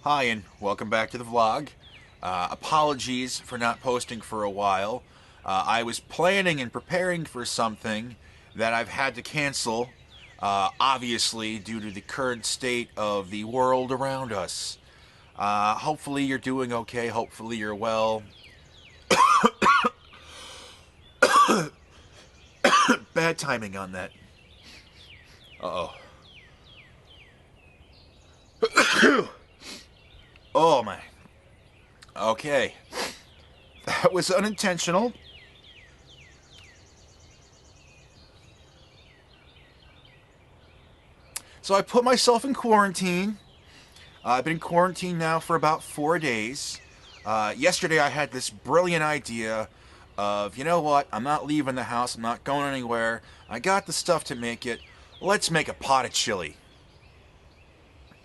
Hi and welcome back to the vlog. Apologies for not posting for a while. I was planning and preparing for something that I've had to cancel, obviously due to the current state of the world around us. Hopefully you're doing okay, hopefully you're well. Bad timing on that. Uh-oh. Oh my. Okay. That was unintentional. So I put myself in quarantine. I've been in quarantine now for about 4 days. Yesterday I had this brilliant idea of, you know what, I'm not leaving the house, I'm not going anywhere, I got the stuff to make it, let's make a pot of chili.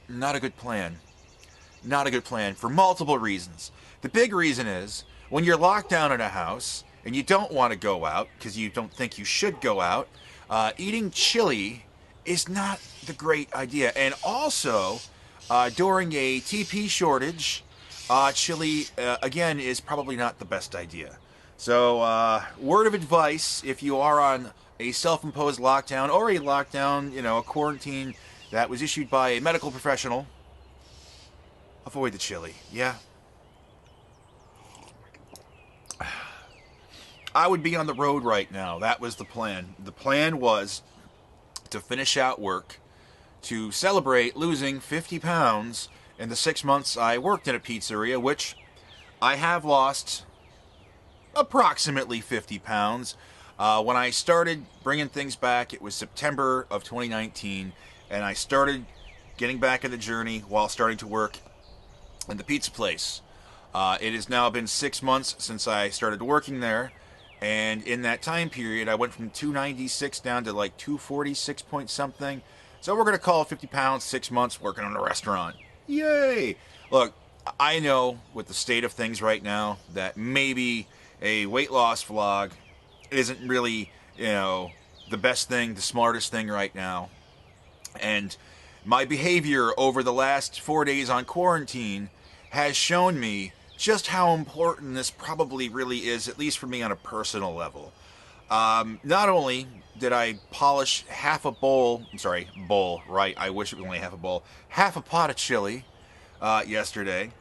Not a good plan. Not a good plan for multiple reasons. The big reason is when you're locked down in a house and you don't want to go out because you don't think you should go out, eating chili is not the great idea. And also, during a TP shortage, chili, again, is probably not the best idea. So, word of advice, if you are on a self-imposed lockdown or a lockdown, a quarantine that was issued by a medical professional, avoid the chili, yeah? I would be on the road right now. That was the plan. The plan was to finish out work, to celebrate losing 50 pounds in the 6 months I worked in a pizzeria, which I have lost approximately 50 pounds. When I started bringing things back, it was September of 2019, and I started getting back in the journey while starting to work in the pizza place. It has now been 6 months since I started working there, and in that time period I went from 296 down to like 246 point something. So we're going to call it 50 pounds, 6 months working in a restaurant. Yay! Look, I know with the state of things right now that maybe a weight loss vlog isn't really, the best thing, the smartest thing right now. And my behavior over the last 4 days on quarantine has shown me just how important this probably really is, at least for me on a personal level. Not only did I polish half a bowl, right, I wish it was only half a bowl, half a pot of chili yesterday,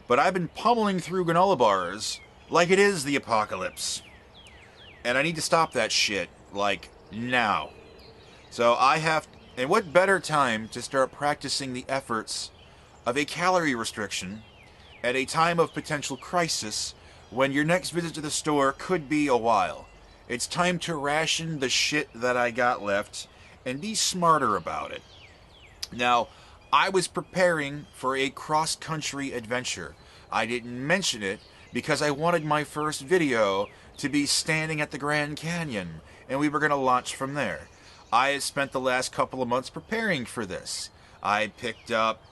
but I've been pummeling through granola bars like it is the apocalypse. And I need to stop that shit, like, now. So and what better time to start practicing the efforts of a calorie restriction at a time of potential crisis when your next visit to the store could be a while. It's time to ration the shit that I got left and be smarter about it. Now, I was preparing for a cross-country adventure. I didn't mention it because I wanted my first video to be standing at the Grand Canyon, and we were going to launch from there. I have spent the last couple of months preparing for this. I picked up,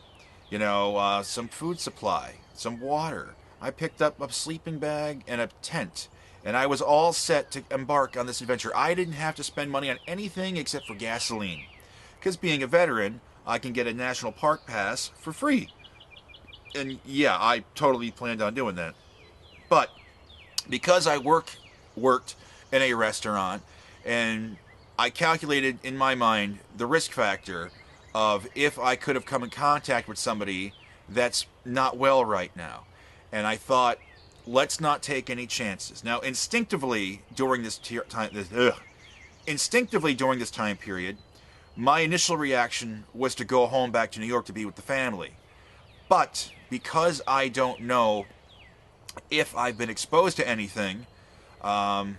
some food supply, some water. I picked up a sleeping bag and a tent, and I was all set to embark on this adventure. I didn't have to spend money on anything except for gasoline, because being a veteran, I can get a national park pass for free. And yeah, I totally planned on doing that. But because I worked in a restaurant, and I calculated in my mind the risk factor of if I could have come in contact with somebody that's not well right now. And I thought, let's not take any chances. Now, instinctively during this time period, my initial reaction was to go home back to New York to be with the family. But because I don't know if I've been exposed to anything, I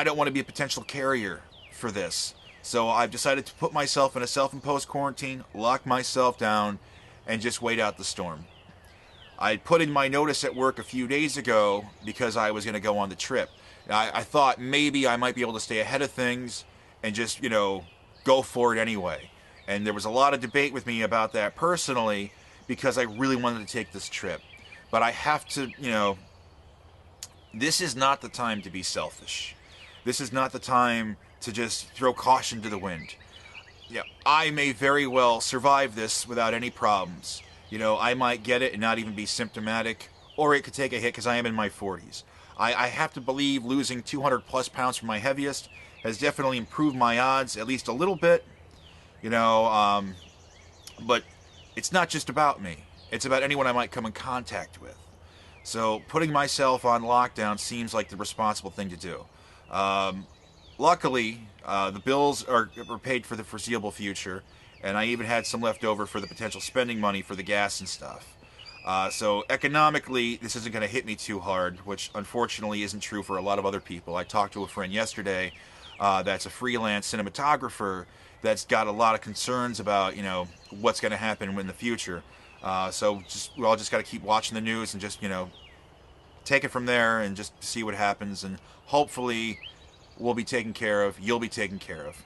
don't want to be a potential carrier for this. So I've decided to put myself in a self-imposed quarantine, lock myself down, and just wait out the storm. I put in my notice at work a few days ago because I was going to go on the trip. I thought maybe I might be able to stay ahead of things and just, go for it anyway. And there was a lot of debate with me about that personally because I really wanted to take this trip. But I have to, this is not the time to be selfish. This is not the time to just throw caution to the wind. Yeah, I may very well survive this without any problems. You know, I might get it and not even be symptomatic, or it could take a hit because I am in my 40s. I have to believe losing 200 plus pounds from my heaviest has definitely improved my odds at least a little bit. You know, but it's not just about me. It's about anyone I might come in contact with. So putting myself on lockdown seems like the responsible thing to do. Luckily, the bills are paid for the foreseeable future, and I even had some left over for the potential spending money for the gas and stuff. So economically, this isn't going to hit me too hard, which unfortunately isn't true for a lot of other people. I talked to a friend yesterday that's a freelance cinematographer that's got a lot of concerns about, you know, what's going to happen in the future. So we all just got to keep watching the news and just, you know, take it from there and just see what happens. And hopefully we'll be taken care of. You'll be taken care of.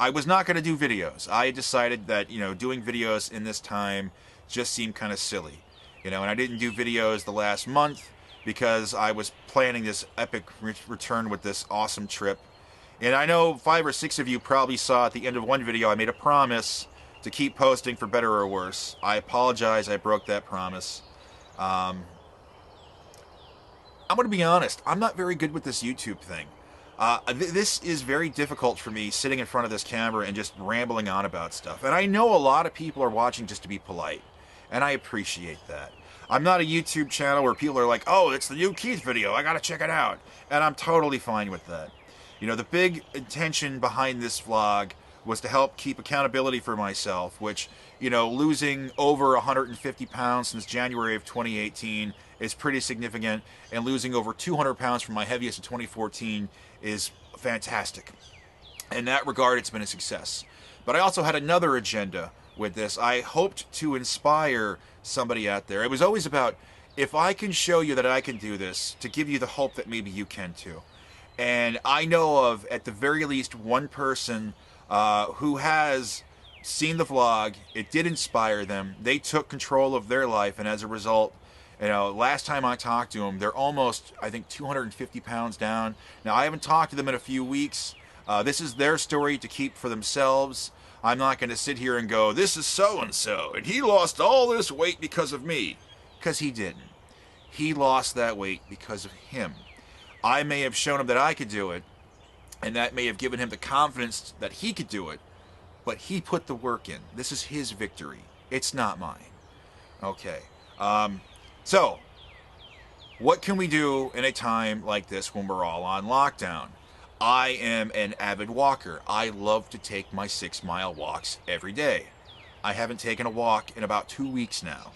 I was not going to do videos. I decided that, you know, doing videos in this time just seemed kind of silly. You know, and I didn't do videos the last month because I was planning this epic return with this awesome trip. And I know 5 or 6 of you probably saw at the end of one video I made a promise to keep posting for better or worse. I apologize, I broke that promise. I'm going to be honest, I'm not very good with this YouTube thing. This is very difficult for me, sitting in front of this camera and just rambling on about stuff. And I know a lot of people are watching just to be polite, and I appreciate that. I'm not a YouTube channel where people are like, oh, it's the new Keith video, I gotta check it out. And I'm totally fine with that. You know, the big intention behind this vlog was to help keep accountability for myself, which, you know, losing over 150 pounds since January of 2018 is pretty significant, and losing over 200 pounds from my heaviest in 2014 is fantastic. In that regard, it's been a success. But I also had another agenda with this. I hoped to inspire somebody out there. It was always about, if I can show you that I can do this, to give you the hope that maybe you can too. And I know of, at the very least, one person who has seen the vlog. It did inspire them. They took control of their life, and as a result, you know, last time I talked to them, they're almost, I think, 250 pounds down. Now, I haven't talked to them in a few weeks. This is their story to keep for themselves. I'm not going to sit here and go, this is so-and-so, and he lost all this weight because of me. Because he didn't. He lost that weight because of him. I may have shown him that I could do it, and that may have given him the confidence that he could do it, but he put the work in. This is his victory. It's not mine. Okay. So, what can we do in a time like this when we're all on lockdown? I am an avid walker. I love to take my 6-mile walks every day. I haven't taken a walk in about 2 weeks now.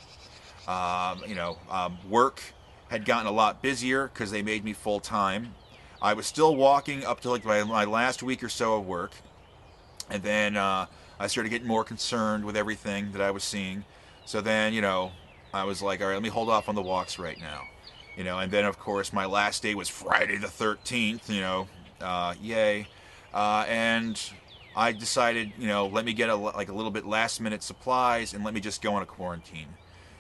Work had gotten a lot busier because they made me full-time. I was still walking up to like my last week or so of work. And then I started getting more concerned with everything that I was seeing. So then, you know, I was like, all right, let me hold off on the walks right now. You know, and then, of course, my last day was Friday the 13th, you know, yay. And I decided, you know, let me get a little bit last-minute supplies and let me just go on a quarantine.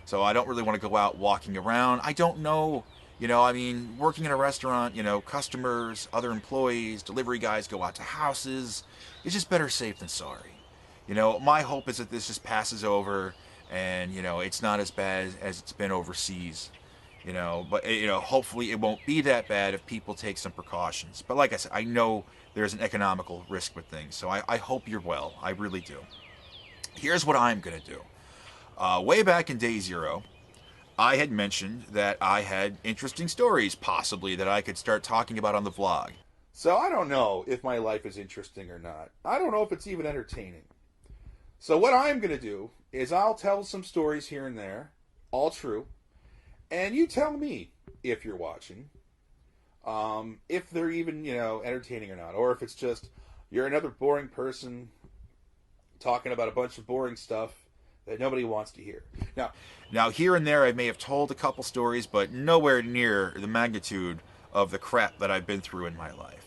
So I don't really want to go out walking around. I don't know, you know, I mean, working in a restaurant, you know, customers, other employees, delivery guys go out to houses. It's just better safe than sorry. You know, my hope is that this just passes over and, you know, it's not as bad as it's been overseas. You know, but, you know, hopefully it won't be that bad if people take some precautions. But like I said, I know there's an economical risk with things. So I hope you're well. I really do. Here's what I'm going to do. Way back in day zero, I had mentioned that I had interesting stories, possibly, that I could start talking about on the vlog. So I don't know if my life is interesting or not. I don't know if it's even entertaining. So what I'm going to do is I'll tell some stories here and there, all true, and you tell me if you're watching, if they're even, you know, entertaining or not, or if it's just you're another boring person talking about a bunch of boring stuff that nobody wants to hear. Now here and there I may have told a couple stories, but nowhere near the magnitude of the crap that I've been through in my life.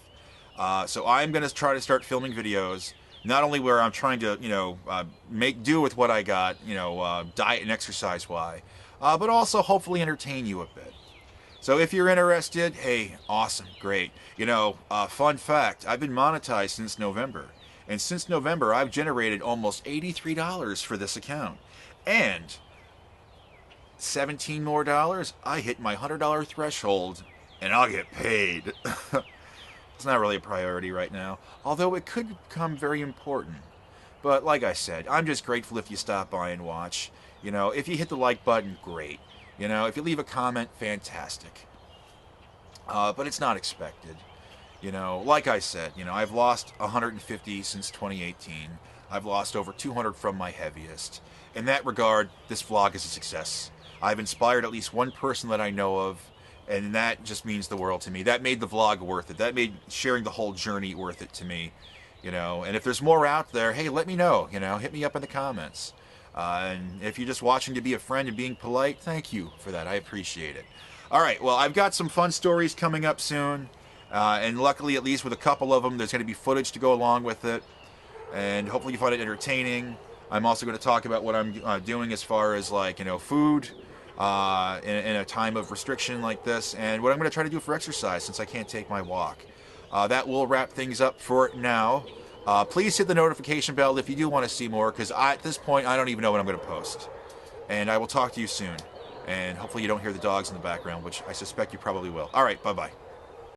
So I'm going to try to start filming videos, not only where I'm trying to, you know, make do with what I got, you know, diet and exercise-wise, but also hopefully entertain you a bit. So if you're interested, hey, awesome, great. You know, fun fact, I've been monetized since November. And since November, I've generated almost $83 for this account. And 17 more dollars, I hit my $100 threshold, and I'll get paid. It's not really a priority right now, although it could become very important. But like I said, I'm just grateful if you stop by and watch. You know, if you hit the like button, great. You know, if you leave a comment, fantastic. But it's not expected. You know, like I said, you know, I've lost 150 since 2018. I've lost over 200 from my heaviest. In that regard, this vlog is a success. I've inspired at least one person that I know of, and that just means the world to me. That made the vlog worth it. That made sharing the whole journey worth it to me. You know, and if there's more out there, hey, let me know. You know, hit me up in the comments. And if you're just watching to be a friend and being polite, thank you for that. I appreciate it. All right, well, I've got some fun stories coming up soon. And luckily, at least with a couple of them, there's going to be footage to go along with it. And hopefully you find it entertaining. I'm also going to talk about what I'm doing as far as, like, you know, food in a time of restriction like this. And what I'm going to try to do for exercise since I can't take my walk. That will wrap things up for now. Please hit the notification bell if you do want to see more, because at this point, I don't even know what I'm going to post. And I will talk to you soon. And hopefully you don't hear the dogs in the background, which I suspect you probably will. All right, bye-bye.